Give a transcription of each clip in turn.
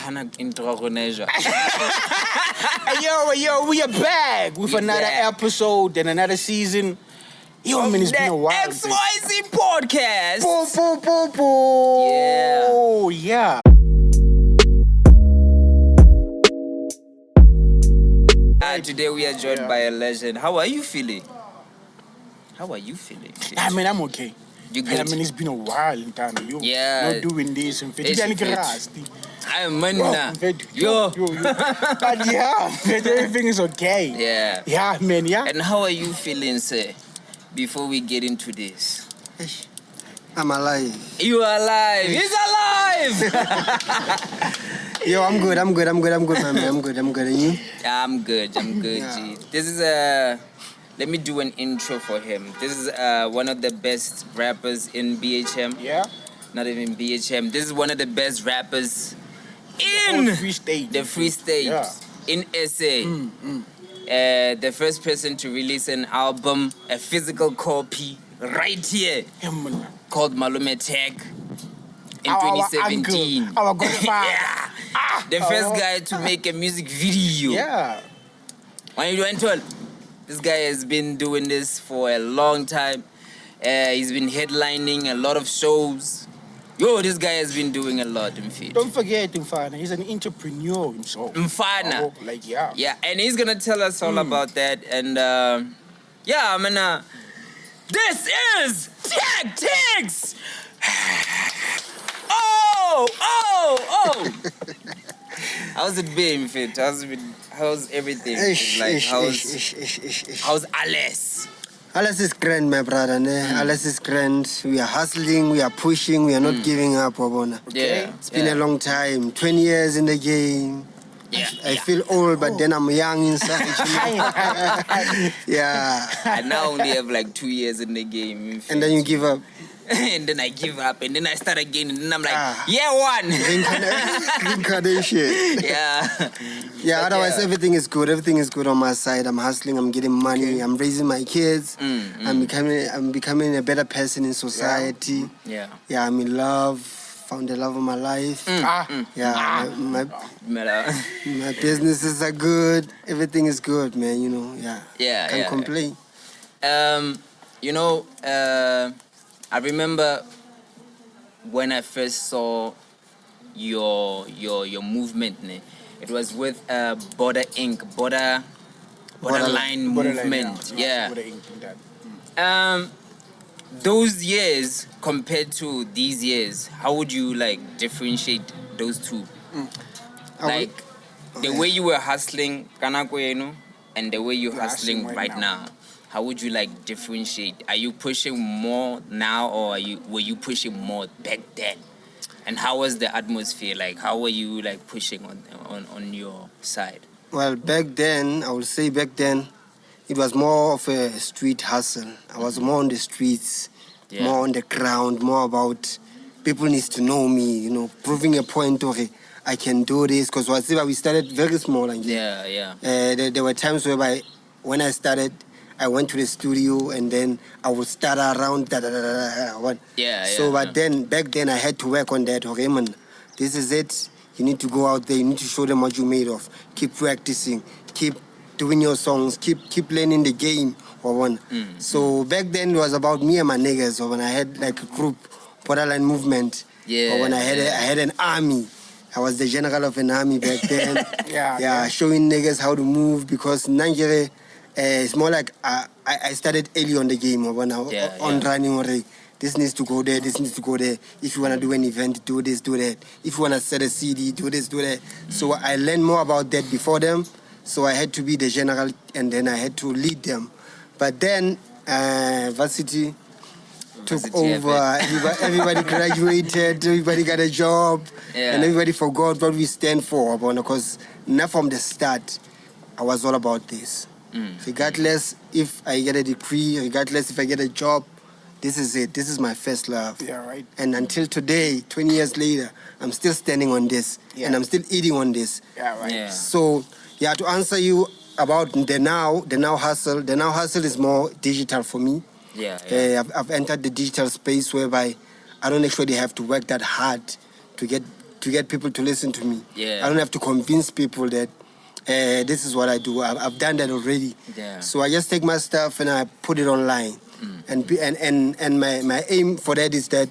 Yo, we are back with another episode and another season. Yo, man, it's been a while. XYZ Podcast. Yeah. Today we are joined by a legend. How are you feeling? I mean, I'm okay. You good? I mean, it's been a while in time. You not doing this and I'm man. Yo. But yeah, everything is okay. Yeah. Yeah, man, yeah. And how are you feeling, sir? Before we get into this. I'm alive. You are alive. He's alive. Yo, I'm good, man. I'm good. And you? I'm good, Yeah. G. This is let me do an intro for him. This is one of the best rappers in BHM. Yeah. Not even BHM. This is one of the best rappers in the free state. Yeah. In SA. The first person to release an album, a physical copy, right here, called Malume Tech in 2017. Our godfather. Yeah. The first guy to make a music video. Yeah. When you went on, this guy has been doing this for a long time. He's been headlining a lot of shows. Yo, this guy has been doing a lot in feed. Don't forget, Mfana, he's an entrepreneur himself. Mfana. Yeah. And he's gonna tell us all about that. And this is Tactix. Oh. How's it been, Fit? How's everything? How's Alice? Alice is grand, my brother. Alice is grand. We are hustling, we are pushing, we are not giving up, Wabona. Yeah. It's been a long time. 20 years in the game. Yeah. I feel old, but then I'm young inside. Yeah. I now only have like 2 years in the game. And then you give up. And then I give up, and then I start again, and then I'm like, one. Reincarnation. Yeah. Yeah, otherwise everything is good. Everything is good on my side. I'm hustling, I'm getting money, I'm raising my kids. I'm becoming a better person in society. Yeah. Yeah, I'm in love. Found the love of my life. Yeah, my businesses are good. Everything is good, man, Yeah. Can't complain. I remember when I first saw your movement. It was with Borderline movement. Yeah. Those years compared to these years, how would you differentiate those two? The way you were hustling Kanakweno and the way you're hustling right now. How would you differentiate? Are you pushing more now, or were you pushing more back then? And how was the atmosphere like? How were you pushing on your side? Well, back then, I would say it was more of a street hustle. I was more on the streets, more on the ground, more about people needs to know me, proving a point of I can do this. Because we started very small. There were times whereby when I started, I went to the studio and then I would start around But then back then I had to work on that. Okay, man, this is it. You need to go out there. You need to show them what you made of. Keep practicing. Keep doing your songs. Keep learning the game. So back then it was about me and my niggas. Or when I had a group, Borderline movement. Or when I had an army. I was the general of an army back then. Showing niggas how to move because Nigeria. It's more like I started early on the game running already. This needs to go there, this needs to go there. If you want to do an event, do this, do that. If you want to set a CD, do this, do that. So I learned more about that before them. So I had to be the general and then I had to lead them. But then varsity took over. Everybody graduated, everybody got a job, and everybody forgot what we stand for. Because now from the start, I was all about this. Regardless if I get a degree, regardless if I get a job, this is it. This is my first love. Yeah, right. And until today, 20 years later, I'm still standing on this. And I'm still eating on this. Yeah, right. Yeah. So, to answer you about the now hustle is more digital for me. I've entered the digital space whereby I don't actually have to work that hard to get to get people to listen to me. Yeah. I don't have to convince people that this is what I do. I've done that already. Yeah. So I just take my stuff and I put it online. And my aim for that is that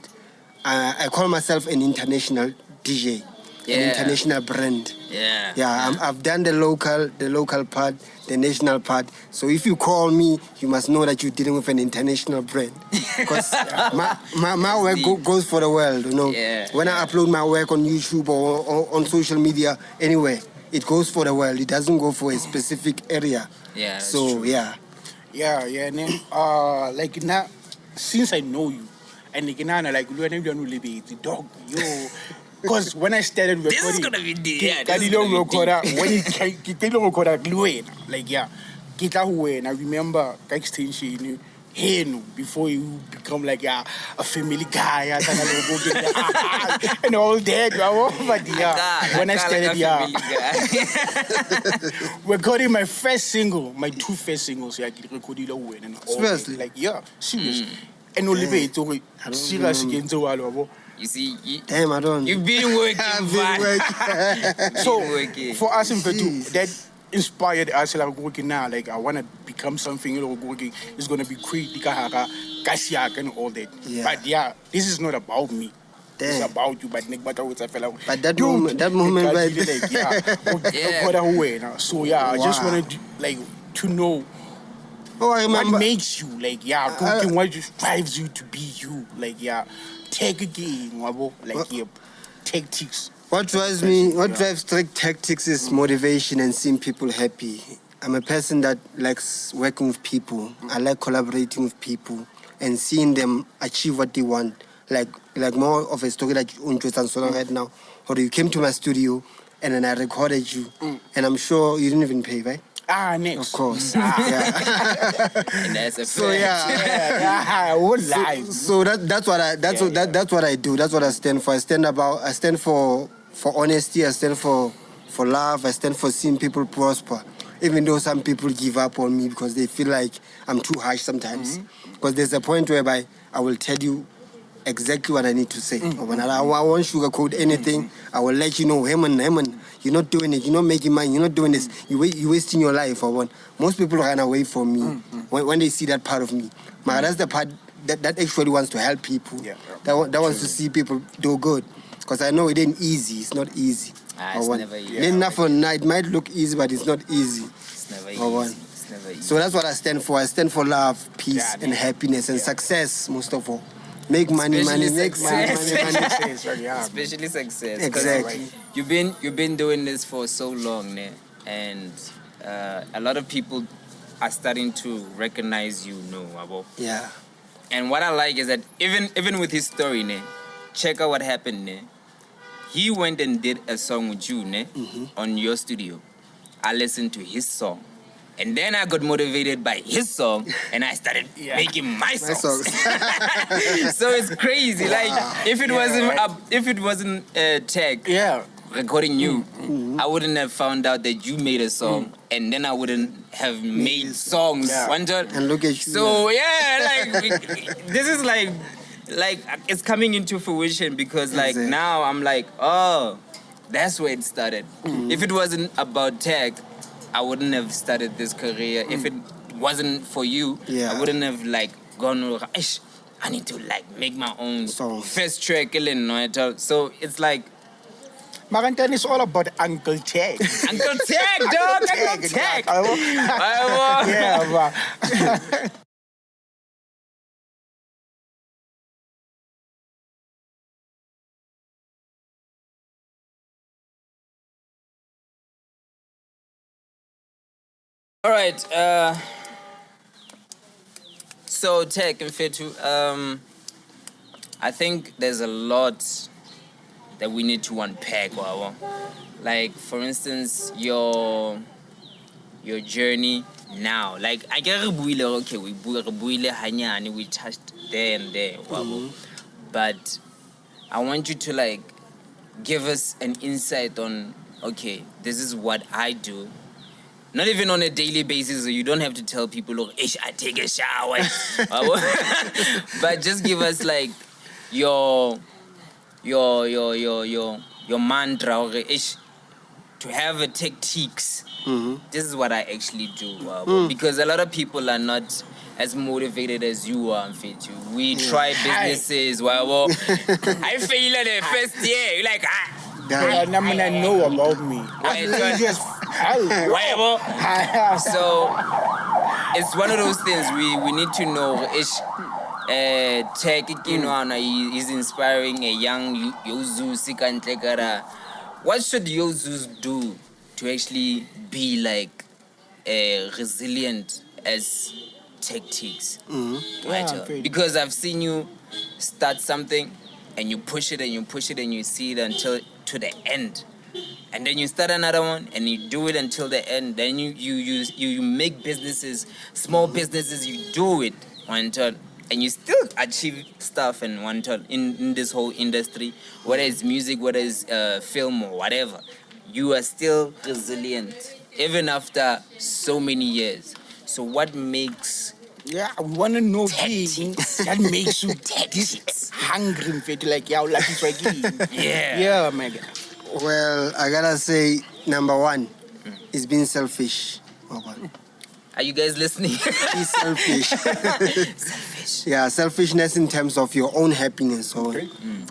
I call myself an international DJ, an international brand. Yeah. I've done the local part, the national part. So if you call me, you must know that you're dealing with an international brand. Because my work goes for the world, you know. Yeah. When I upload my work on YouTube or on social media, anywhere, it goes for the world. It doesn't go for a specific area. Yeah. So true. yeah. Yeah, and then like now, since I know you, and like now, like you don't live the dog, yo. Because when I started recording, This is gonna be deep. Yeah, when you like yeah, I remember extension. Hey, no, before you become like a family guy, and all that, but yeah, when I started, recording my first single, my two first singles, I recorded away and all. Seriously? Like yeah, serious. And only way to serious again to all. You see, Damn, I don't. you've been working. I've been working. So working. for us in Petu, Jeez. that inspired us like working now. Like I wanna become something, working is gonna be great, Kasiak and all that. Yeah. But yeah, this is not about me. It's Damn. about you, but Nick Bata with a fellow. But that moment right there. like, yeah. Yeah. So yeah, I just Wow. wanted like to know Oh, I remember. what makes you like cooking, what just drives you to be you. Like take a game, like tactics. What drives me, what drives Tactix is motivation and seeing people happy. I'm a person that likes working with people. I like collaborating with people and seeing them achieve what they want. Like more of a story like Unjust right now. Or you came to my studio and then I recorded you. And I'm sure you didn't even pay, right? Next. Of course. And that's a So fact. yeah. What lies? So that's what I do. That's what I stand for. I stand for honesty. I stand for love. I stand for seeing people prosper. Even though some people give up on me because they feel like I'm too harsh sometimes. Because there's a point whereby I will tell you exactly what I need to say. When I won't sugarcoat anything, I will let you know, hey man, you're not doing it. You're not making money. You're not doing this. You're wasting your life. Most people run away from me when they see that part of me. But that's the part that actually wants to help people. Yeah. That wants to see people do good. Because I know it ain't easy. It's not easy. It's never easy. It might look easy, but it's not easy. It's never easy. easy. It's never easy. So that's what I stand for. I stand for love, peace, and happiness and success, most of all. Make money, Especially make success. money. Especially success. 'Cause Exactly. You've been doing this for so long, ne? And a lot of people are starting to recognize you, Abo. Yeah. And what I like is that even with his story, ne, check out what happened, ne. He went and did a song with you, ne, on your studio. I listened to his song. And then I got motivated by his song, and I started making my songs. So it's crazy. Like if it wasn't Tech recording you, I wouldn't have found out that you made a song, and then I wouldn't have made songs. And look at you. So this is like it's coming into fruition because like now I'm like, oh, that's where it started. If it wasn't about Tech, I wouldn't have started this career. If it wasn't for you, I wouldn't have like gone, I need to like make my own first track. So it's like Marantan is all about Uncle Tech. Uncle Tech, dog. Uncle Tech. Yeah, all right. So Tech and Fetu, I think there's a lot that we need to unpack. Like for instance, your journey now. Like I get okay, we touched there and there. But I want you to like give us an insight on, okay, this is what I do. Not even on a daily basis, so you don't have to tell people, look, I take a shower. But just give us like your your mantra or ish to have a tactics. This is what I actually do. Because a lot of people are not as motivated as you are, Mfethu. We try businesses. Well, I fail at the first year. You're like, And I'm gonna know about me. So it's one of those things we need to know. Tech is inspiring a young Zeus. What should Zeus do to actually be like resilient as tactics? Right? Because I've seen you start something and you push it and you push it and you see it until to the end. And then you start another one and you do it until the end. Then you make businesses, small businesses, you do it until, and you still achieve stuff in one turn in this whole industry, whether it's music, whether it's film or whatever. You are still resilient even after so many years. So what makes we want to know tactics that makes you this hungry, like my God. Well, I gotta say, number one is being selfish. Are you guys listening? Be selfish. Selfish. Yeah, selfishness in terms of your own happiness. So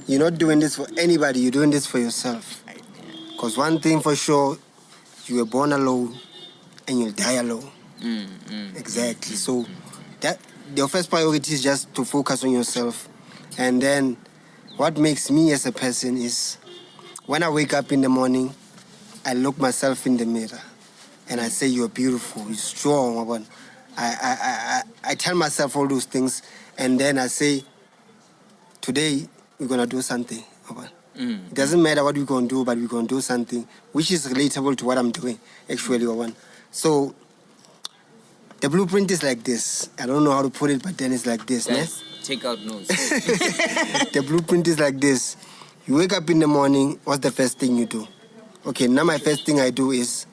you're not doing this for anybody, you're doing this for yourself. Because one thing for sure, you were born alone and you'll die alone. Exactly. So that your first priority is just to focus on yourself. And then what makes me as a person is when I wake up in the morning, I look myself in the mirror and I say, you're beautiful, you're strong. I tell myself all those things, and then I say, today we're going to do something. It doesn't matter what we're going to do, but we're going to do something which is relatable to what I'm doing, actually. So the blueprint is like this. I don't know how to put it, but then it's like this. Guys, take out notes. The blueprint is like this. You wake up in the morning, what's the first thing you do? Okay, now my first thing I do is,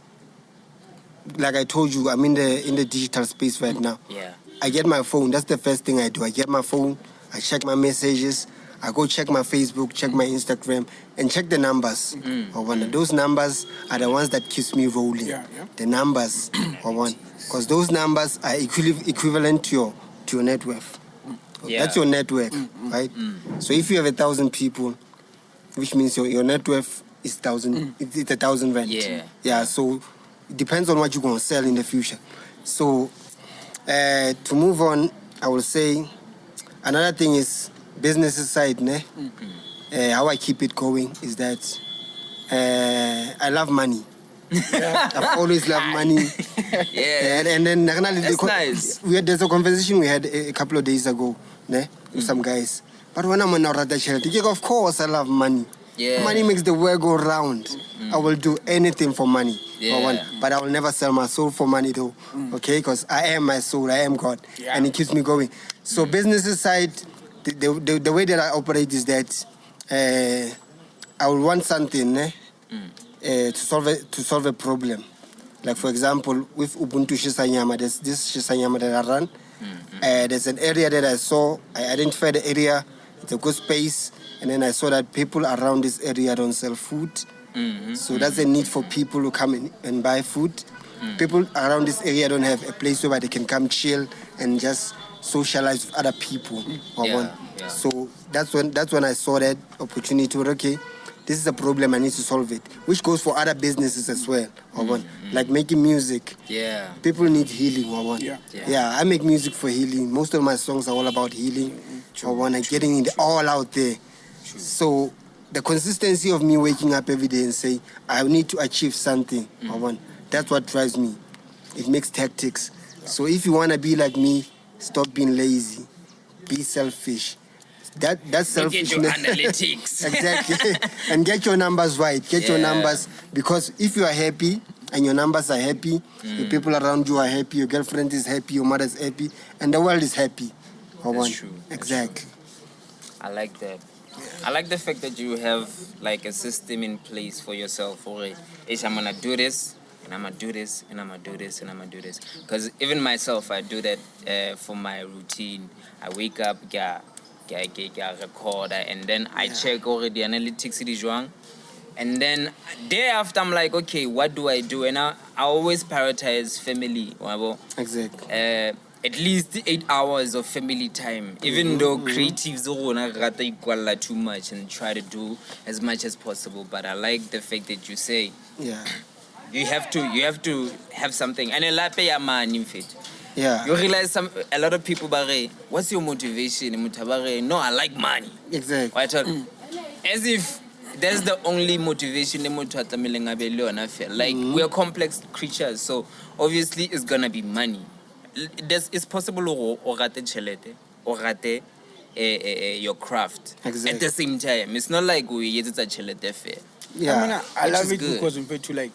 like I told you, I'm in the digital space right now. Yeah. I get my phone. That's the first thing I do. I get my phone, I check my messages, I go check my Facebook, check my Instagram, and check the numbers. Those numbers are the ones that keeps me rolling. The numbers, because those numbers are equivalent to your net worth. That's your net worth, right? So if you have 1,000 people, which means your net worth is 1,000. It's 1,000 rand. Yeah. So it depends on what you're gonna sell in the future. So to move on, I will say another thing is business side. How I keep it going is that I love money. I've always loved money. And then that's nice. There's a conversation we had a couple of days ago with some guys. But when I'm on a charity, of course I love money. Money makes the world go round. I will do anything for money. But I will never sell my soul for money though. Okay, because I am my soul, I am God, and it keeps me going. So business side, the way that I operate is that I will want something to solve a problem. Like for example, with Ubuntu Shisanyama, there's this Shisanyama that I run. There's an area that I saw. I identified the area. It's a good space. And then I saw that people around this area don't sell food. So that's a need for people to come in and buy food. People around this area don't have a place where they can come chill and just socialize with other people. So that's when I saw that opportunity. Okay, this is a problem, I need to solve it. Which goes for other businesses as well. Like making music. People need healing. I make music for healing. Most of my songs are all about healing. Getting it all out there. So the consistency of me waking up every day and saying, I need to achieve something. That's what drives me. It makes tactics. So if you want to be like me, stop being lazy. Be selfish. That's selfishness. Get your analytics. Exactly. And get your numbers right. Get your numbers. Because if you are happy and your numbers are happy, the people around you are happy, your girlfriend is happy, your mother is happy, and the world is happy. That's true. Exactly. I like that. I like the fact that you have like a system in place for yourself. I'm gonna do this, and I'm gonna do this, and I'm gonna do this, and I'm gonna do this. Because even myself, I do that for my routine. I wake up, record, and then I check already analytics. And then day after, I'm like, okay, what do I do? And I always prioritize family. Wabo. Exactly. At least 8 hours of family time. Even though creatives don't too much and try to do as much as possible. But I like the fact that you say, Yeah. you have to have something. And a pay a man in fit. Yeah. You realize a lot of people bare, what's your motivation? No, I like money. Exactly. Right? As if that's the only motivation. Like we are complex creatures, so obviously it's gonna be money. It's possible or rate chelete or rate your craft Exactly. at the same time. It's not like we get a chelete fair. Yeah. I mean, I Which love is it good. because in fact, like,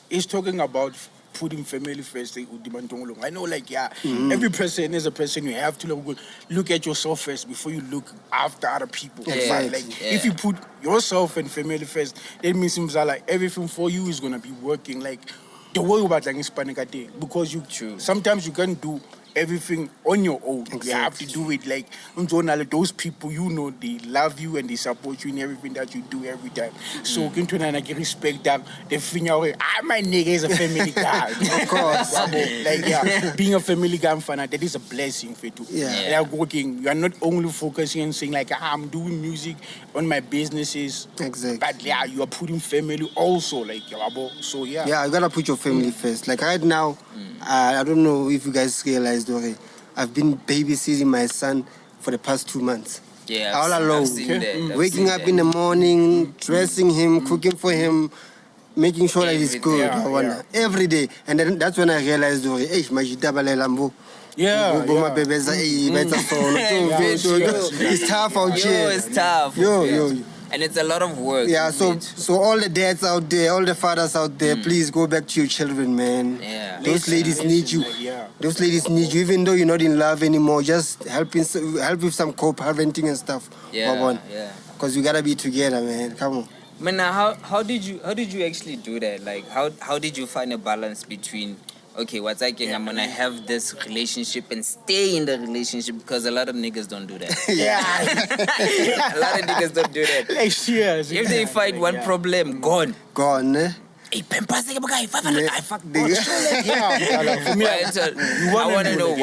it's talking about putting family first. I know, like, every person is a person. You have to look at yourself first before you look after other people. Exactly. But, like, if you put yourself and family first, that means like everything for you is gonna be working. Like the way about like Hispanic because sometimes you can't do everything on your own. Exactly. You have to do it like those people, they love you and they support you in everything that you do every time. So can to respect them. They figure out, my nigga is a family guy. Of course. Like being a family guy fan, that is a blessing for you. Yeah. Like working, you are not only focusing and saying like I'm doing music on my businesses. Exactly. But you are putting family also like so Yeah, you gotta put your family first. Like right now, I don't know if you guys realized already, I've been babysitting my son for the past 2 months. Yeah, all alone. I've seen that. Waking up in the morning, dressing him, cooking for him, making sure that he's good. Every day. And then that's when I realized, hey, my lambo. It's tough out here. It's tough. Yo. And it's a lot of work. Yeah, so all the dads out there, all the fathers out there, please go back to your children, man. Yeah. Those ladies need you. Those ladies need you, even though you're not in love anymore. Just help with some co-parenting and stuff. Yeah. Because you gotta be together, man. Come on. Man, how did you actually do that? Like, how did you find a balance between, okay, what's like, I'm gonna have this relationship and stay in the relationship, because a lot of niggas don't do that. A lot of niggas don't do that. If they find one problem, gone. Eh? Hey, I fuck For me, I want to know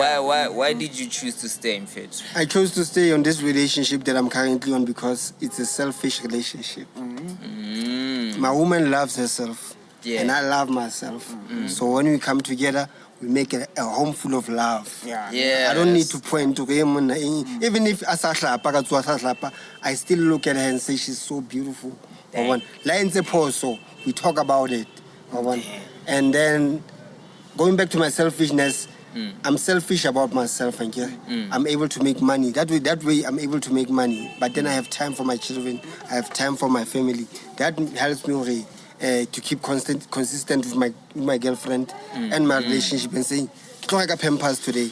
why did you choose to stay in fit? I chose to stay on this relationship that I'm currently on because it's a selfish relationship. My woman loves herself, and I love myself. So when we come together, we make a home full of love. Yeah. I don't need to point to him. Even if I still look at her and say she's so beautiful. We talk about it. And then going back to my selfishness, I'm selfish about myself, and I'm able to make money. That way I'm able to make money. But then I have time for my children. I have time for my family. That helps me to keep consistent with my girlfriend and my relationship, and saying, "Don't have Pampers today."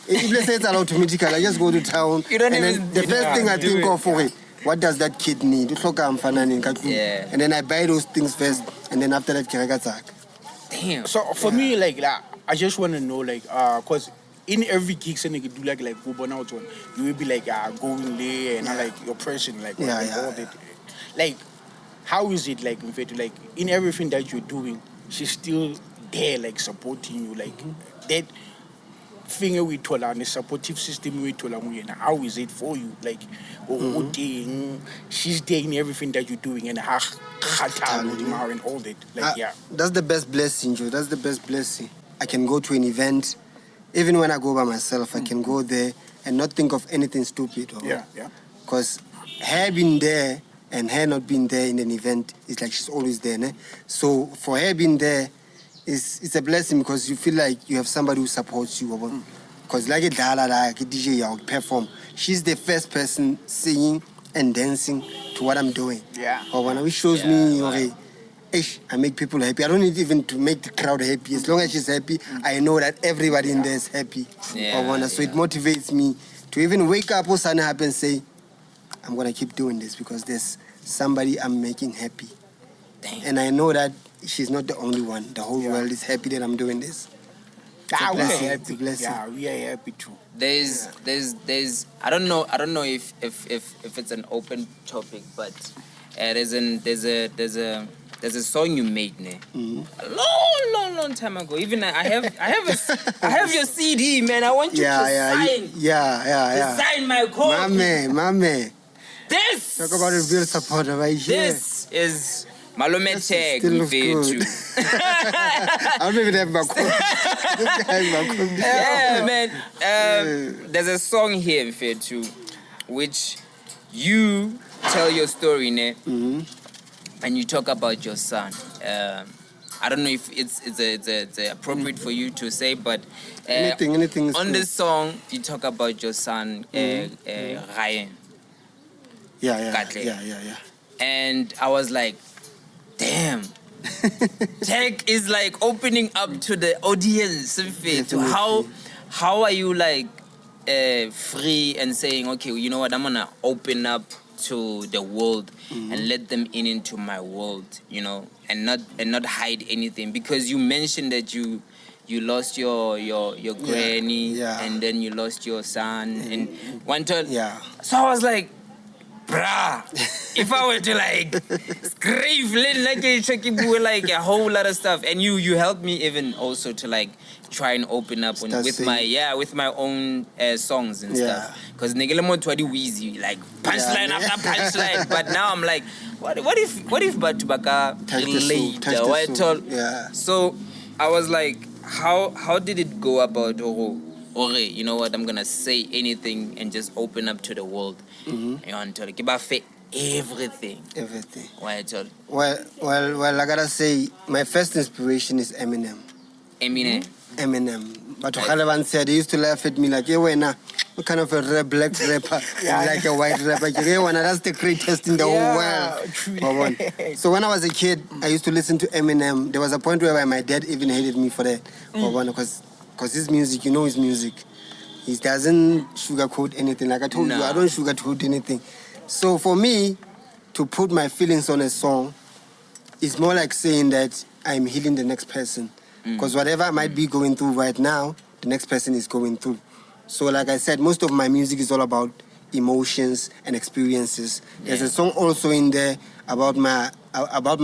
If let's say it's allowed automatically, I just go to town. The first thing I think of, what does that kid need? And then I buy those things first, and then after that, damn. So for me, like, I just want to know, like, cause in every gig, so you do like go burn out one, you will be like going late and like your person, like all that. Like, how is it like in fact, like in everything that you're doing, she's still there, like supporting you, like that thing we told her, the supportive system we told her, how is it for you? Like, she's there in everything that you're doing and and all that. Like, that's the best blessing, Joe. That's the best blessing. I can go to an event, even when I go by myself, I can go there and not think of anything stupid. Because her being there and her not being there in an event, it's like she's always there. Ne? So for her being there, it's a blessing, because you feel like you have somebody who supports you. Because like a DJ or perform, she's the first person singing and dancing to what I'm doing. Which shows me, I make people happy. I don't need even to make the crowd happy. As long as she's happy, I know that everybody in there is happy. So it motivates me to even wake up or something happen and say, I'm going to keep doing this because there's somebody I'm making happy. And I know that she's not the only one. The whole world is happy that I'm doing this. We are happy. We are happy too. There's I don't know if it's an open topic, but there's a song you made, ne? A long time ago. Even I have your CD, man. I want you to sign. To sign my code. Mame. This. Talk about a real supporter right here. This is Malome tag Mfethu. I don't even have my code. Yeah, man. There's a song here, Mfethu, which you tell your story, ne? And you talk about your son. I don't know if it's appropriate for you to say, but anything is on cool. this song you talk about your son, Ryan. Yeah. And I was like, damn. Tech is like opening up to the audience. To how are you like free and saying, okay, you know what, I'm gonna open up to the world and let them into my world, you know, and not hide anything, because you mentioned that you lost your granny, and then you lost your son and one turn. So I was like, bruh, if I were to like scrape like a whole lot of stuff, and you helped me even also to like try and open up with my own songs and stuff, because Negelemo Twadi Wheezy like punchline after punchline, but now I'm like, what if Batubaka relate? So I was like, how did it go about okay, you know what, I'm gonna say anything and just open up to the world. You want to everything. Well, I gotta say, my first inspiration is Eminem. But Khalavan said, he used to laugh at me like, yeah, what kind of a black rapper, like a white rapper. Yeah, that's the greatest in the whole world. So when I was a kid, I used to listen to Eminem. There was a point where my dad even hated me for that. Because his music, you know his music. He doesn't sugarcoat anything. Like I told you, I don't sugarcoat anything. So for me, to put my feelings on a song, it's more like saying that I'm healing the next person. Because whatever I might be going through right now, the next person is going through. So like I said, most of my music is all about emotions and experiences. There's a song also in there about my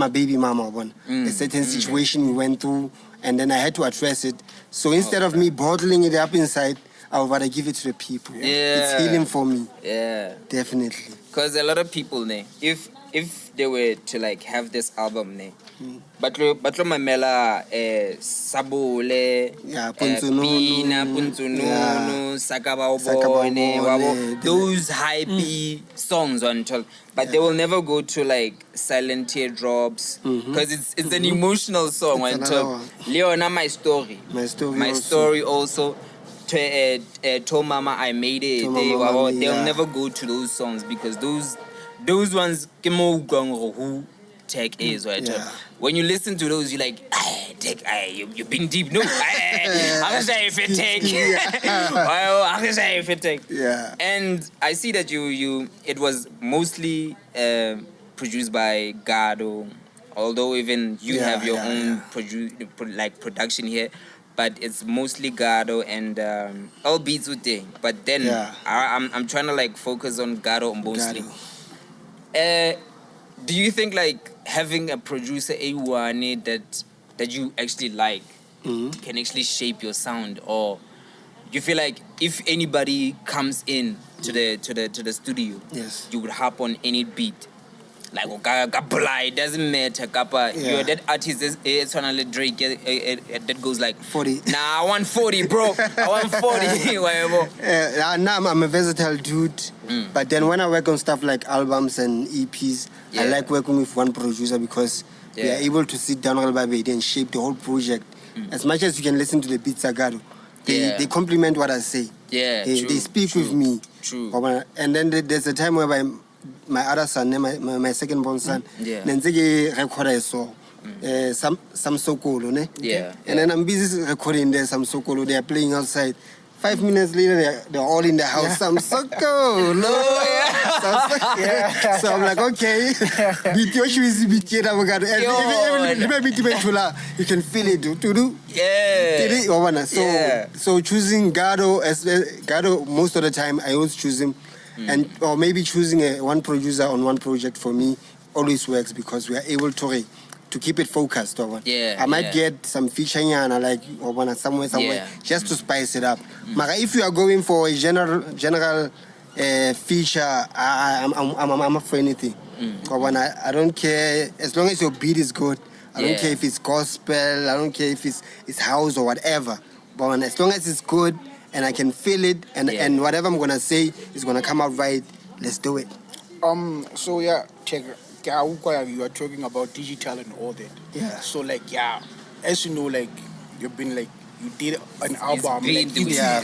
baby mama, a certain situation we went through, and then I had to address it. So instead of me bottling it up inside, I would rather give it to the people. It's healing for me. Definitely. Because a lot of people, if they were to like have this album, batlo mamela sabole, pina puntununu, sakabawone, those hypey songs until, but they will never go to like Silent Teardrops, because it's an emotional song until Leona, my story also. Told Mama I made it. They'll never go to those songs, because those ones who Tech is right. When you listen to those, you're like, Tech, you've been deep. No, and I see that you it was mostly produced by Gado, although even you have your own production here. But it's mostly Gado and all beats with thing. But then I'm trying to like focus on Gado mostly. Do you think like having a producer A1 that you actually like can actually shape your sound, or you feel like if anybody comes in to the studio, you would hop on any beat? Like it doesn't matter. You're that artist. It's on a Drake that goes like 40. Nah, I want 40, bro. I want 40. Whatever. Now I'm a versatile dude. But then when I work on stuff like albums and EPs, I like working with one producer, because we are able to sit down and shape the whole project. As much as you can listen to the beats I got, they complement what I say. They speak with me. True. And then there's a time where my other son, my second born son, record a song, some Sokolo, and then I'm busy recording there some Sokolo. They are playing outside. 5 minutes later, they're all in the house. Some Sokolo. So I'm like, okay, you can feel it. So choosing Gado, most of the time I always choose him. Or maybe choosing one producer on one project for me always works because we are able to keep it focused. Yeah, I might get some feature like somewhere, just to spice it up. But if you are going for a general feature, I'm up for anything. I don't care as long as your beat is good. I don't care if it's gospel. I don't care if it's house or whatever. But as long as it's good and I can feel it and whatever I'm gonna say is gonna come out right, let's do it. So yeah, check. You are talking about digital and all that. Yeah. So like as you know, like you've been like you did an album. Physical.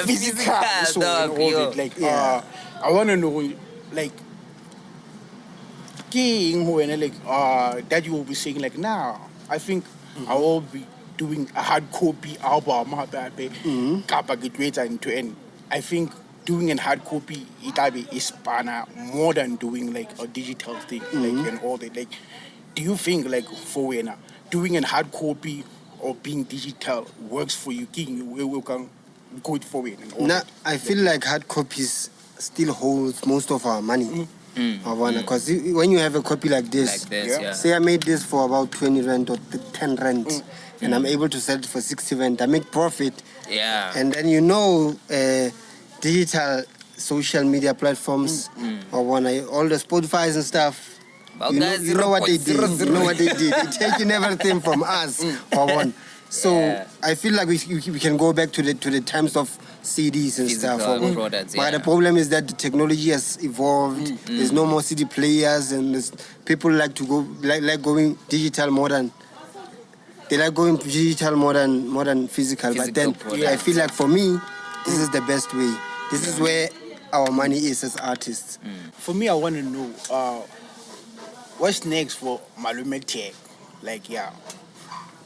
Physical. So and all that. Like I wanna know like that you will be saying like I think I will be doing a hard copy album into end. I think doing a hard copy is more than doing like a digital thing like and all that. Like do you think like for doing a hard copy or being digital works for you? We can go it forward and all that. I feel like hard copies still holds most of our money. Because when you have a copy like this, say I made this for about 20 rand or 10 rand, and I'm able to sell it for 60 rand, I make profit. Yeah. And then digital social media platforms, all the Spotify's and stuff. You know what they did. They're taking everything from us. So I feel like we can go back to the times of CDs and physical stuff. Products, but the problem is that the technology has evolved. There's no more CD players, and people like to go like going digital more than they like going digital more than physical. But then I feel like for me, this is the best way. This is where our money is as artists. For me, I want to know what's next for Malume Tech. Like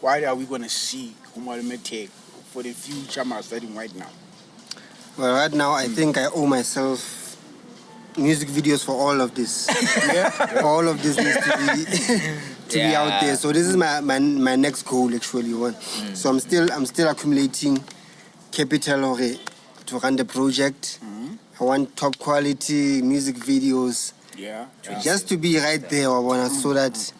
why are we gonna see Malume Tech for the future I'm studying right now? Well, right now I think I owe myself music videos for all of this. All of this needs to be out there. So this is my next goal actually. So I'm still accumulating capital to run the project. I want top quality music videos. Just to be right there, so that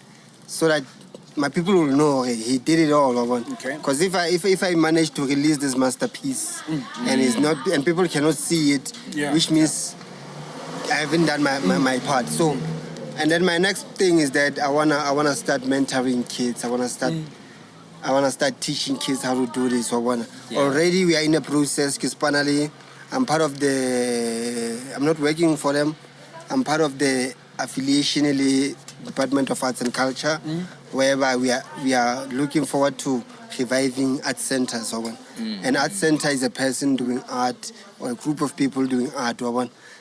my people will know he did it all. Because if I manage to release this masterpiece and it's not and people cannot see it, which means I haven't done my part. So, and then my next thing is that I wanna start mentoring kids. I wanna start teaching kids how to do this. Already we are in a process. Because finally, I'm not working for them. I'm part of the affiliation Department of Arts and Culture, whereby we are looking forward to reviving art centers. An art center is a person doing art or a group of people doing art.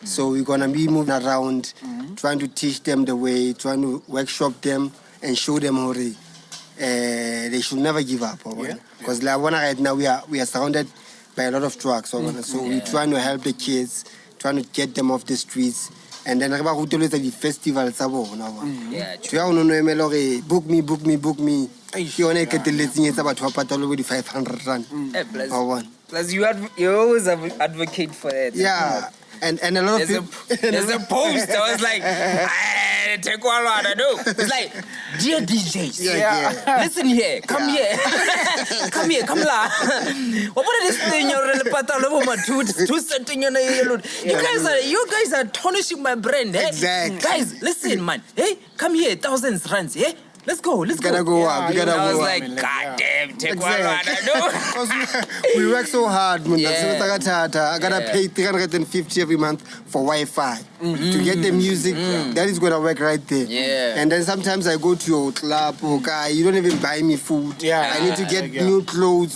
So we're gonna be moving around, trying to teach them the way, trying to workshop them and show them how they should never give up. Because right now we are surrounded by a lot of drugs. So we're trying to help the kids, trying to get them off the streets. And then I go to the festival. Book me. You want to get the let's about 500 rand. Plus you always advocate for that. Yeah. And a lot of people. There's a post. I was like, take one what I do. It's like, dear DJs, listen here, come here, come la. What about this thing you're pata over my two setting on you guys are tarnishing my brand, eh? Exactly. Guys, listen, man. Hey, come here, thousands rands, eh? Let's go. We gotta go up. I was like, God damn, take one what I do. We work so hard, man. I gotta pay 350 every month for Wi-Fi to get the music. That is gonna work right there. And then sometimes I go to your club, you don't even buy me food. I need to get new clothes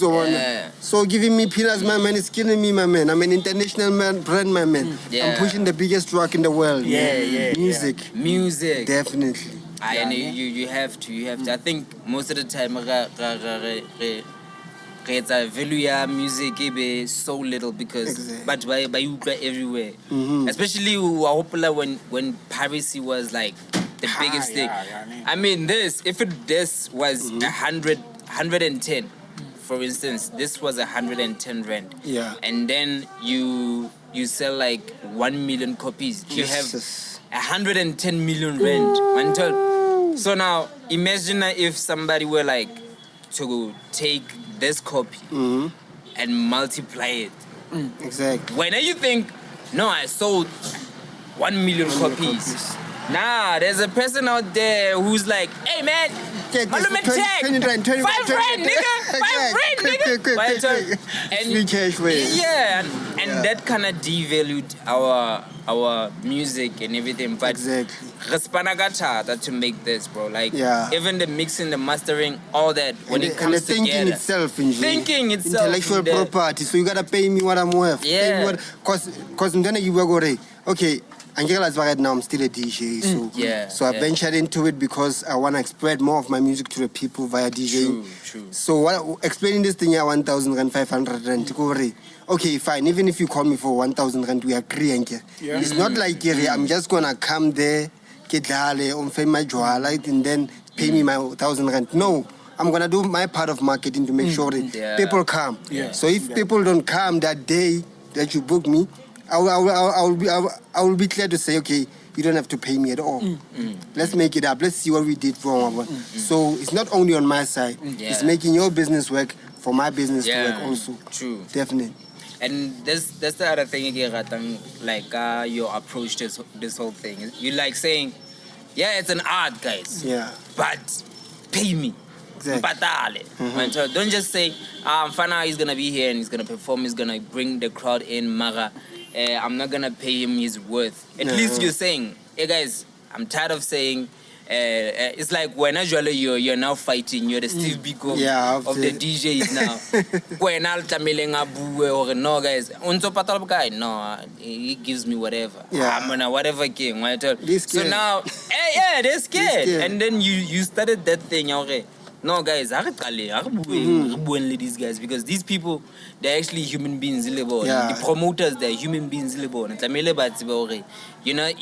So giving me peanuts, my man, is killing me, my man. I'm an international brand, my man. I'm pushing the biggest rock in the world. Music. Definitely. And you have to. I think most of the time, value music is so little because but by you everywhere. Especially when piracy was like the biggest thing. I mean, this was 110. For instance, this was 110 rand. And then you sell like 1 million copies. You have 110 million rand. So now imagine if somebody were like to take this copy and multiply it. Exactly. When you think, no, I sold 1 million copies. Nah, there's a person out there who's like, hey man, malume check, 5 rand, nigga, 5 rand, nigga. And that kind of devalued our music and everything. But exactly. Respanagata to make this, bro. Like even the mixing, the mastering, all that when it comes and the thinking together. Thinking itself, intellectual property. So you gotta pay me what I'm worth. Yeah. Cause then you work already. Okay. Right now I'm still a DJ, so I ventured into it because I want to spread more of my music to the people via DJing. True. So explaining this thing here, 1,000 rand, 500 rand. Okay, fine. Even if you call me for 1,000 rand, we agree. It's not like I'm just gonna come there, get my jewel, and then pay me my 1,000 rand. No. I'm gonna do my part of marketing to make sure that people come. So if people don't come that day that you book me, I will be clear to say, okay, you don't have to pay me at all. Let's make it up. Let's see what we did wrong. So it's not only on my side. It's making your business work for my business to work also. True. Definitely. And that's the other thing again, like your approach to this whole thing. You like saying, yeah, it's an art, guys. Yeah. But pay me. Exactly. So don't just say, Fana is gonna be here and he's gonna perform, he's gonna bring the crowd in, Mara. I'm not gonna pay him his worth. At least you're saying, hey guys, I'm tired of saying. It's like when you're now fighting. You're the Steve Biko of the DJs now. When I'll or no guys, guy, no, he gives me whatever. I'm gonna whatever king. So now, they're scared. And then you started that thing. Okay. No, guys, these guys, because these people, they're actually human beings. The promoters, they're human beings. You're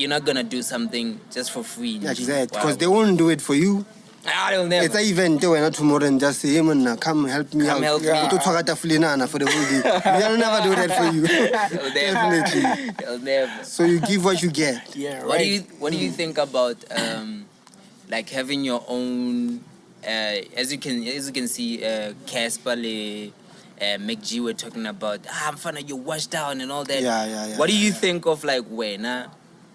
not gonna do something just for free. Exactly, because they won't do it for you. They'll never. It's an event they were not tomorrow and just say, hey man, come help me out. Help me. For the whole day. They'll never do that for you. Definitely. They'll never. So you give what you get. Yeah, right. What do you think about like having your own? As you can see, Casper, McG were talking about. I'm fine, you wash down and all that. Yeah. What do you think of like when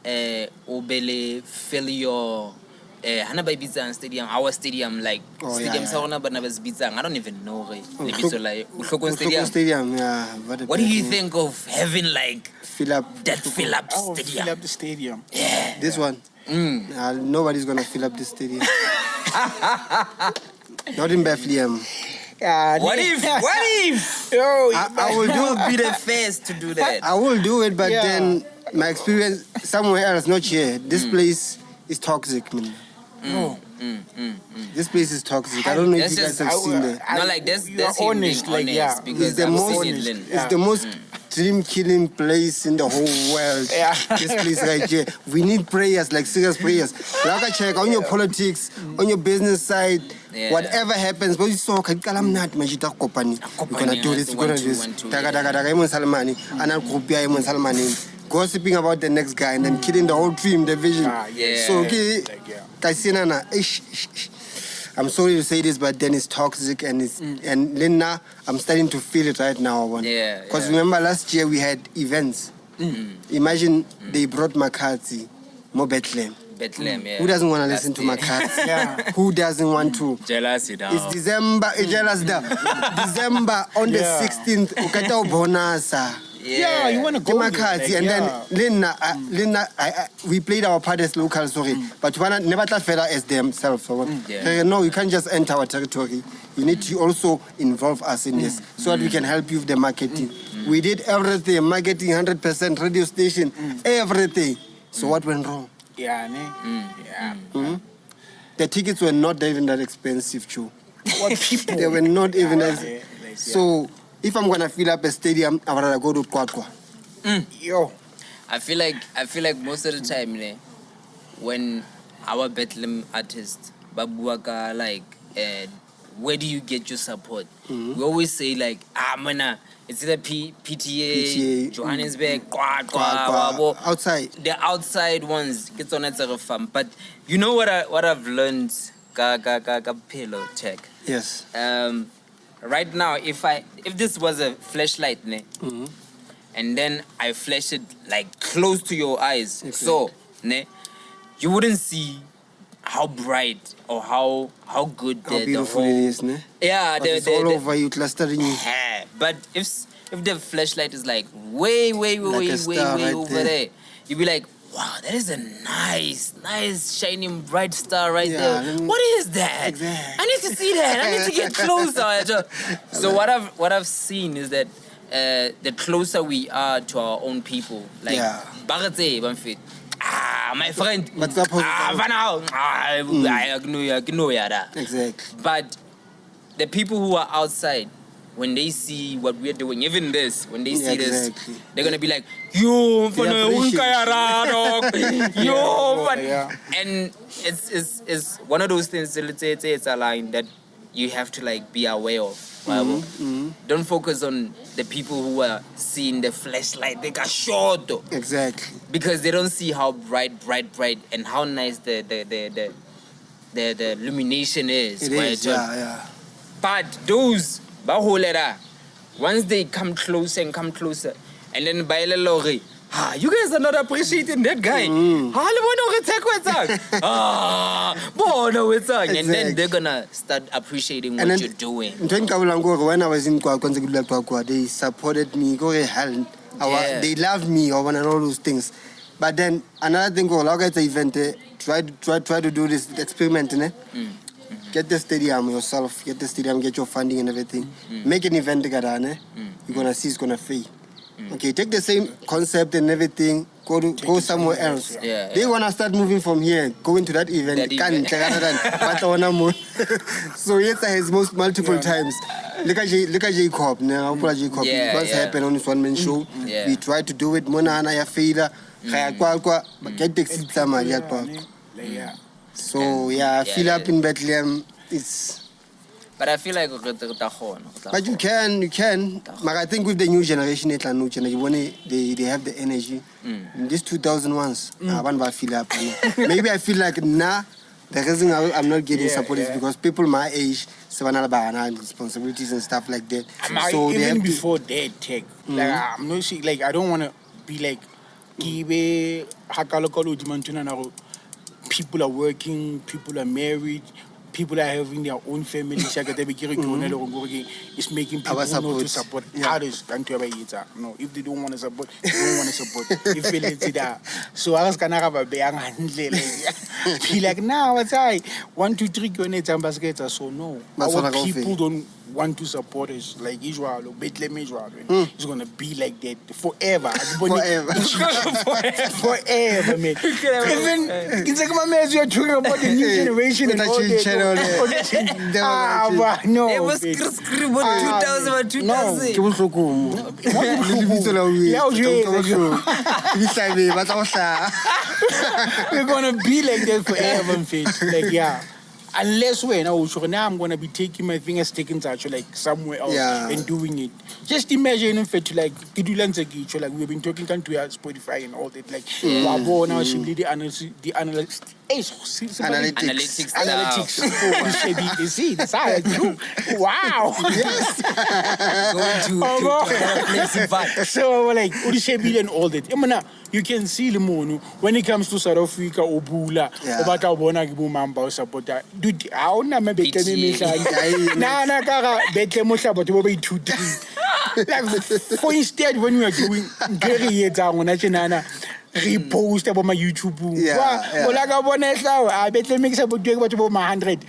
Obele fill your Hana by Bizan stadium, our stadium, like stadium Sauna but never Bizan. I don't even know Bohlokong Stadium. What do you think of having like fill up stadium? Fill up the stadium. Yeah. This one. Nobody's gonna fill up the stadium. Not in Bethlehem. What if? I will be the first to do that. I will do it, but then my experience somewhere else, not here. This place is toxic, man. This place is toxic. I don't know if you guys have seen that. No, like that's honest, because it's the most dream-killing place in the whole world. This place right here. We need prayers, like serious prayers. Like I check on your politics, on your business side, whatever happens. But you saw, we're gonna do this, we're gonna do this. Gossiping about the next guy and then killing the whole dream, the vision. So, okay, I'm sorry to say this, but then it's toxic and and Linda, I'm starting to feel it right now. Because remember last year we had events. Imagine they brought Makati, more Bethlehem. Who doesn't want to listen to Makati? Who doesn't want to? Jealousy down. It's December, December on the 16th, ukata bonasa. Yeah, you want to go Makati, and then Linda, we played our part as local, but you wanna never fella as themselves. No, you can't just enter our territory. You need to also involve us in this so that we can help you with the marketing. We did everything, marketing 100%, radio station, everything. So what went wrong? The tickets were not even that expensive, too. What people? They were not even as. So if I'm gonna fill up a stadium, I rather go to Kwakwa. Yo, I feel like most of the time, when our Bethlehem artists, Babuaka, like where do you get your support? We always say like, mana, it's either PTA, Johannesburg, outside. The outside ones, get on a farm. But you know what I've learned, check. Yes. Right now, if this was a flashlight, and then I flash it like close to your eyes, so you wouldn't see how bright or how good how beautiful the whole, it is, ne? Yeah, it's all over you, clustering you. But if the flashlight is like way right over there, you'll be like, wow, that is a nice, shining, bright star right there. What is that? Exactly. I need to see that. I need to get closer. So what I've seen is that the closer we are to our own people, like, my friend, What's up, exactly. But the people who are outside, when they see what we're doing, even this, when they see this, they're gonna be like, yo, and it's one of those things. It's a line that you have to like be aware of. Don't focus on the people who are seeing the flashlight. They got short, exactly, because they don't see how bright, and how nice the illumination is. It is, yeah. But those once they come closer, and then by the you guys are not appreciating that guy. And then they're gonna start appreciating what you're doing. When I was in Kwakwa, they supported me. They loved me and all those things. But then another thing, at the event, try to do this experiment. Get the stadium yourself, get your funding and everything. Make an event together. You're gonna see it's gonna fail. Okay, take the same concept and everything, go somewhere else. They wanna start moving from here, go into that event. So yes, I has multiple times. Look at Jacob now. Jacob. Once happened on this one man show. We tried to do it. Mona and I failed. Get the So fill up in Bethlehem. But I feel like but you can. But I think with the new generation, they have the energy. These 2001s, I want to fill up. Maybe I feel like the reason I'm not getting support is because people my age, responsibilities and stuff like that. So even before that, tech, like I'm not saying, like I don't want to be like, people are working, people are married, people are having their own families. It's making people not to support others. No, if they don't want to support, they don't want to support. So I was going to have a be like, now what's I 1, 2, 3 so no. Our people don't want to support us like Israel or Bethlehem Israel. It's gonna be like that forever. Forever, man. Even it's like my man, you're talking about the new generation and all that. No. It was 2000. We're gonna be like that forever, like unless now I'm gonna be taking my fingers sticking to like somewhere else and doing it. Just imagine if it like we've been talking to Spotify and all that like now she did the analytics. You see, that's how I do. Wow. Yes. Going to so like and all that. You can see the moon when it comes to South Africa or Bula about our Bonagibu Mamba support that. Dude, I don't know maybe like for instead when we are doing very repost about my YouTube. I bet makes about doing about 100.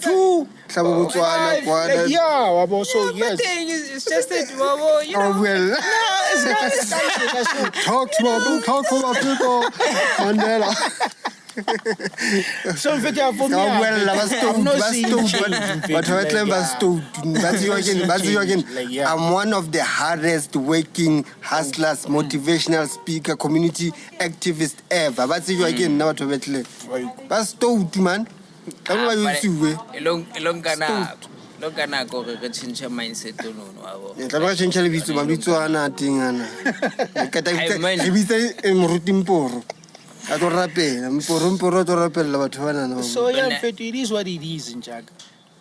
Two. So yes. It's just that you know. Well. It's Talk to our people. Mandela. So if I'm one of the hardest working hustlers, motivational speaker, community activist ever. But see you again now to Bethlehem. But man. Ka ba YouTube. Elong kana go re change mindset no wa. Tla ba change le bitso mabitso ana ting ana. Ka ta re bitse moruti I don't rapela, mporo to rapela batho bana no. So yeah, it is what it is in Jack.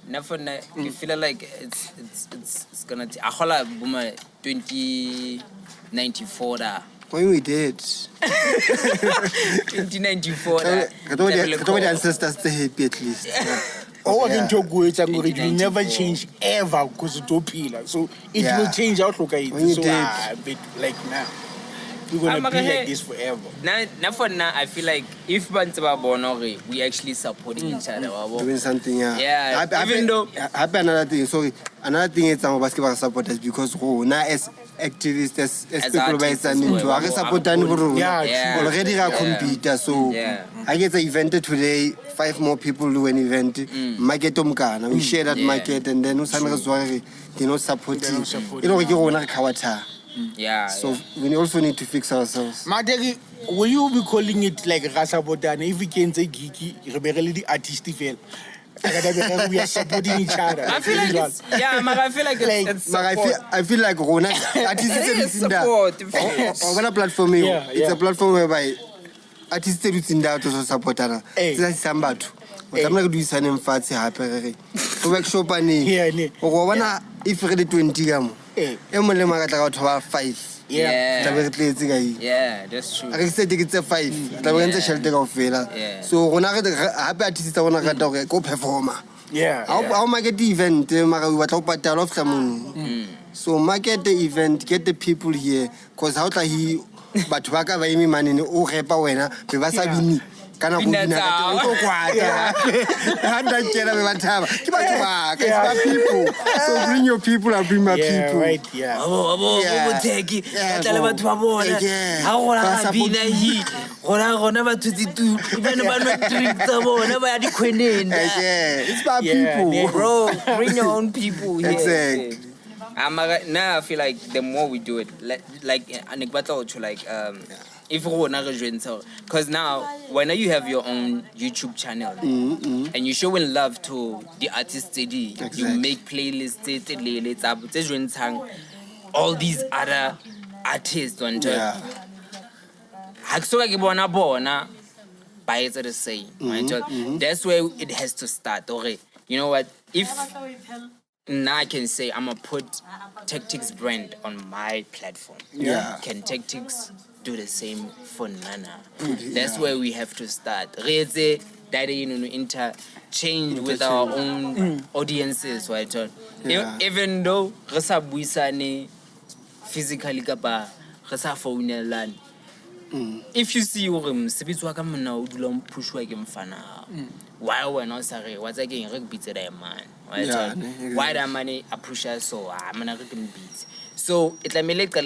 Never you feel like it's gonna I hola buma 2094 da. When we did 2094 da. Ka to the ancestors stay happy at least. Oh, I can talk with it will never change ever because it's opila. So it will change outlook at it. So but like now. We're gonna be like this forever. Now for now, I feel like if we actually supporting each other. Doing something, yeah. Even though another thing, sorry, another thing is some basketball supporters because now as activists, as people by standing to support already are computer. So I get the event today. 5 more people do an event. Market omkana. We share that market and then they not supporting. You know, you wanna kawata. Yeah. So we also need to fix ourselves. Madegi, will you be calling it like Rasa Botana? If we can say geeky, rebellion the artist feel. We are supporting each other. I feel like it's, I feel like it's I feel like Rona artists in that. On a platform, it's a platform whereby artists in that also support. It's somebody. But I'm not going to do something fancy happen. Workshop and if you're 20 5. Yeah, that's true. I said it's a 5. The shelter of failure. So when I happy artist, I want to go performer. I'll market the event. So market the event, get the people here. Because how he but waka by me man in Orepa wena, Bevasabini. Kana kubina ko kwata handa kera bebataba kiba people so bring your people and bring my people right abo teki tla batho ba bona ha gona bina hi gona batho ditu ibana ba no drink tsa bona ba ya dikhwenene it's my people bro, bring your own people here. Exactly. Now I feel like the more we do it, like if because now when you have your own YouTube channel and you're showing love to the artist study, you make playlists, all these other artists on the same. That's where it has to start. Okay, you know what? If now I can say I'm gonna put Tactix brand on my platform. Can Tactix do the same for Nana? That's where we have to start. Interchange with our own audiences, right? Even though physically if you see why we're not sorry, what's again beats a man? Why that money appreciate so I'm not beat. So it's like a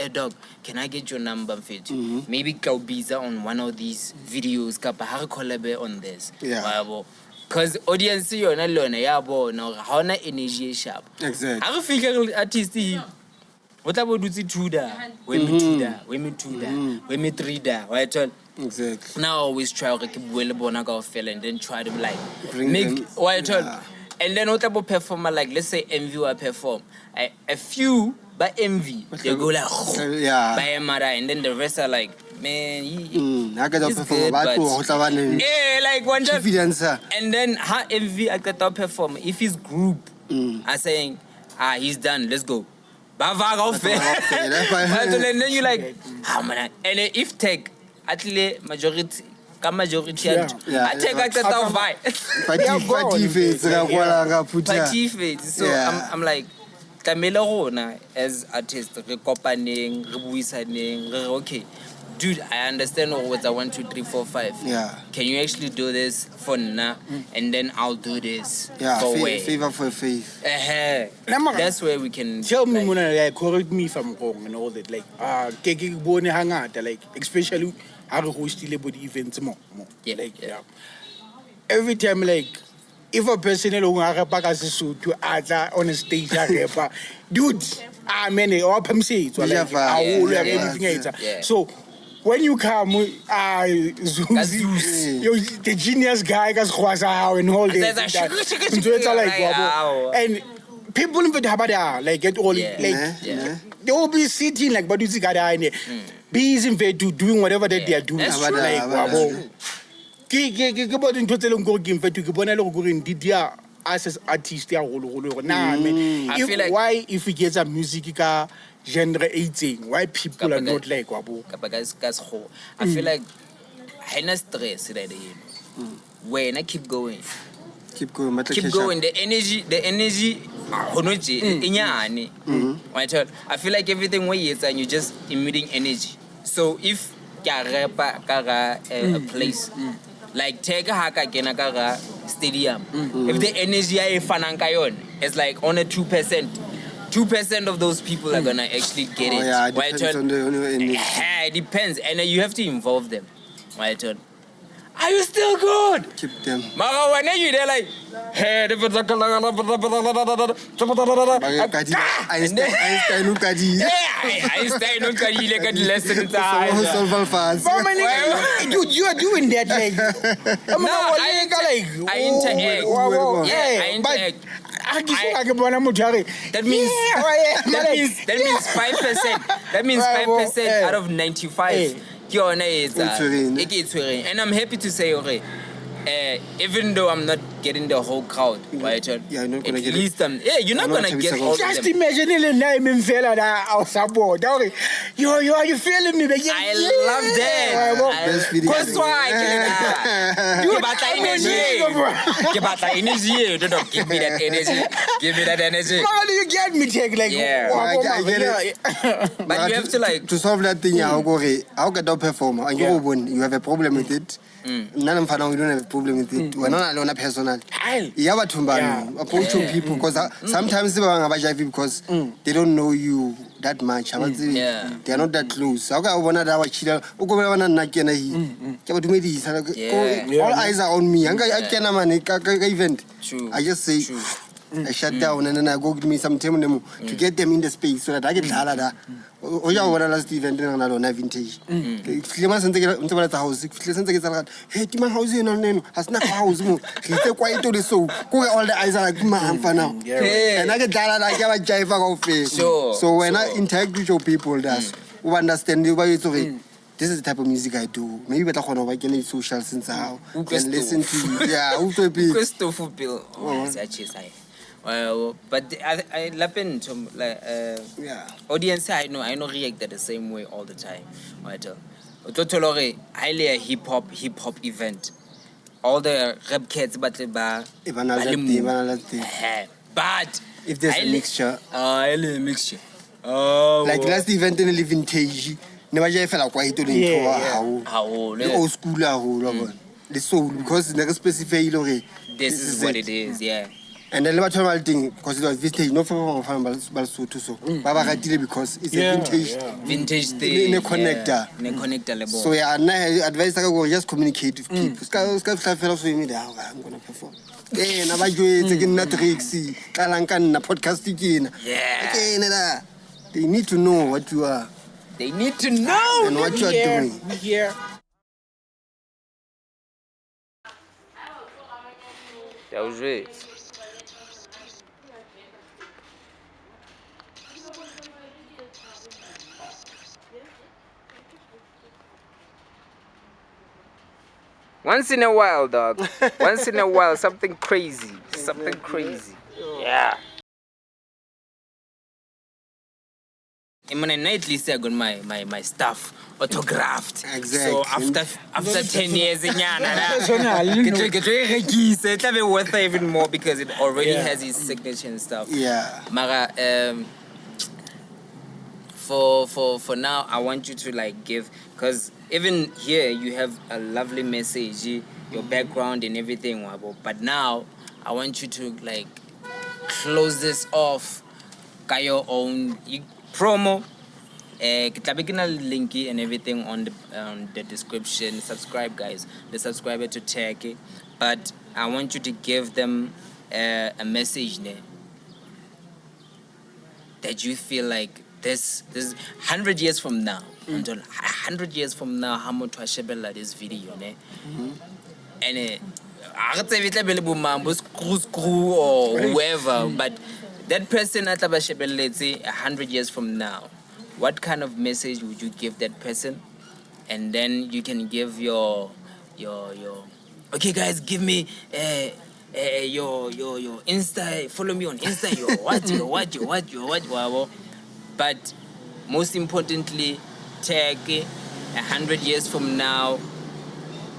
dog, can I get your number fit? Maybe Kaubiza on one of these videos, collaborate on this. Because audience you're not alone, no how na energy sharp. Exactly. I figure artist what about do Tuda? When me 3 da, right? Exactly. Now I always try to keep well and then try to like make white and then what about performer like let's say MV will perform a few by MV they go like by a mother and then the rest are like man I got to perform like one and then her MV I got to perform if his group are saying he's done, let's go. And then you like and if take at least majority I take a so I'm like Tamela as artist okay dude, I understand what I 1, 2, 3, 4, 5. Can you actually do this for now? And then I'll do this for favor for faith. That's where we can tell me correct me if I'm wrong and all that. Like like especially I host the events more. Every time like if a person to other on a stage dude, I mean or say so like everything so when you come, Zeus, the genius guy, and all this. And people in the like get all they will be sitting like, but you see, busy doing whatever that they are doing. That's true. Us as artists, I feel like why if we get some music genre 18, why people are not like wabo? I feel like I not stress that when I keep going. Keep going. The energy. I feel like everything where you and you just emitting energy. So if a place like take a haka genakara stadium, if the energy is like on a 2%. 2% of those people are gonna actually get it. Yeah, it depends on the energy. It depends, and you have to involve them. Are you still good? Keep them. When they're like, hey, Einstein dude, you are doing that like. I interact. I interact. That means 5%. That means 5% out of 95. And I'm happy to say, okay, even though I'm not getting the whole crowd, right? You're not gonna at least you're not gonna get all of them. Just imagine the name in fella our support. You feeling me? I love that. That's why energy. Give me that energy. Give me that energy. How do you get me? Take like but you have to like to solve that thing. How can you perform? And you have a problem with it. None of them, we don't have a problem with it. We're not alone personally. You have to approach people because sometimes they are because they don't know you that much. They are not that close. All eyes are on me. I just say I shut down and then I go give me some time to get them in the space so that I get halada. Last event on a vintage. Clemens and the house. Hey, my house has not house. He's quiet to the soul. All the eyes are like man for now. And I get that like a jive of face. So when I interact with your people, that's who understand the way it's okay. This is the type of music I do. Maybe better when I get social since how and listen to you. Yeah, who to be. But I happen to audience. I know react the same way all the time. Totally highly a hip hop event. All the rap kids, but but if there's a mixture, mixture. Like last event in the vintage. Never felt quite to the old school the soul because never specify this is what it is, yeah. And the lateral thing because it was vintage, no for so Baba because it's a vintage thing in a connector. So I advise I go just communicate with people. I'm gonna perform. Then I taking Natrixi, Kalankan, podcasting. Yeah. They need to know what you are. They need to know and what you are doing. Yeah. That was it. Once in a while, dog. Once in a while, something crazy. Something crazy. Yeah. I mean, at least I got my stuff autographed. Exactly. So after 10 years, it will be worth even more because it already has his signature and stuff. Yeah. Mara, for now, I want you to like give, because even here you have a lovely message, your background and everything. But now I want you to like close this off. Got your own promo. Link and everything on the description. Subscribe, guys. The subscriber to tag. But I want you to give them a message there that you feel like This 100 years from now, 100 years from now, how much I shebella this video, ne? And screw or whoever, but that person at let's say 100 years from now, what kind of message would you give that person? And then you can give your okay guys, give me your Insta, follow me on Insta, your what. But most importantly, tag 100 years from now,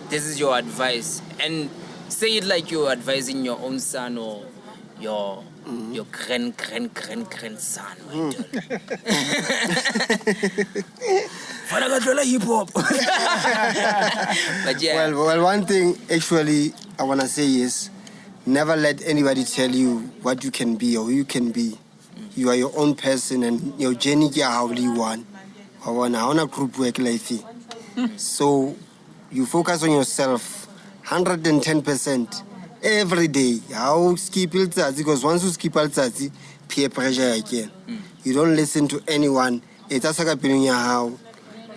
this is your advice. And say it like you're advising your own son or your grandson. Hip hop. But yeah. Well, one thing actually I wanna say is, never let anybody tell you what you can be or who you can be. You are your own person, and your journey is how you want. I wanna group work life. So you focus on yourself 110% every day. How skip it, because once you skip it, peer pressure again. You don't listen to anyone. It's how.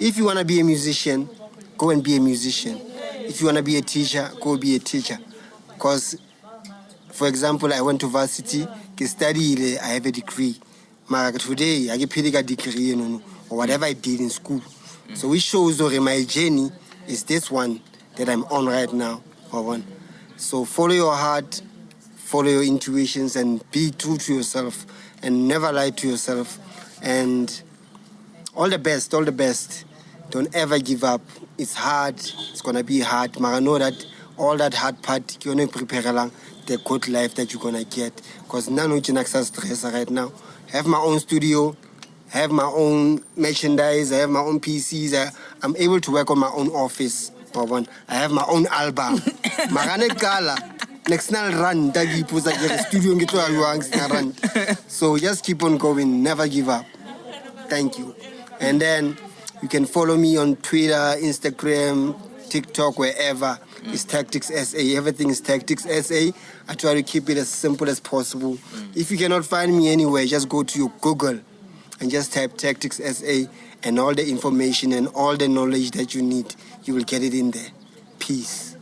If you wanna be a musician, go and be a musician. If you wanna be a teacher, go be a teacher. Because, for example, I went to varsity, I studied, I have a degree. But today, I get a degree, or whatever I did in school. So it shows that my journey is this one that I'm on right now. So follow your heart, follow your intuitions, and be true to yourself, and never lie to yourself. And all the best. Don't ever give up. It's hard. It's gonna be hard. But I know that all that hard part, you're gonna prepare the good life that you're gonna get. Because now you can access stress right now. I have my own studio, I have my own merchandise, I have my own PCs. I'm able to work on my own office. I have my own album. Next run, studio. So just keep on going, never give up. Thank you. And then you can follow me on Twitter, Instagram, TikTok, wherever. It's Tactix SA. Everything is Tactix SA. I try to keep it as simple as possible. If you cannot find me anywhere, just go to your Google and just type Tactix SA, and all the information and all the knowledge that you need, you will get it in there. Peace.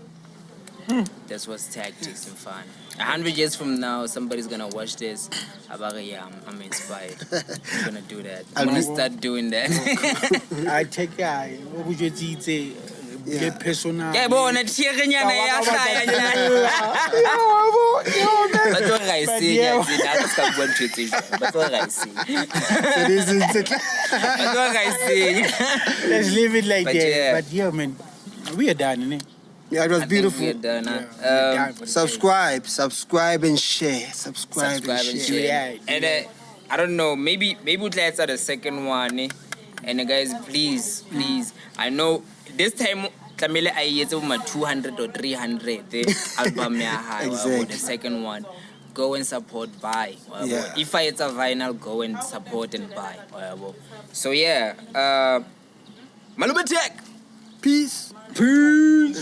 That's what's Tactics and fun. 100 years from now, somebody's gonna watch this. I'm inspired. I'm gonna do that. I'm gonna start doing that. I take what would you say? Yeah, personal. Yeah, but on a cheering, Let's leave it like that. Yeah. But yeah, man, we are done, innit? Yeah, it was beautiful. We're done, subscribe and share. Subscribe and share. Yeah. And I don't know, maybe we'll start the second one. And guys, please, I know this time I get over 200 or 300 album Exactly. The second one. Go and support, buy. Yeah. If it's a vinyl, go and support and buy. So yeah, Maluma Tech. Peace. Peace.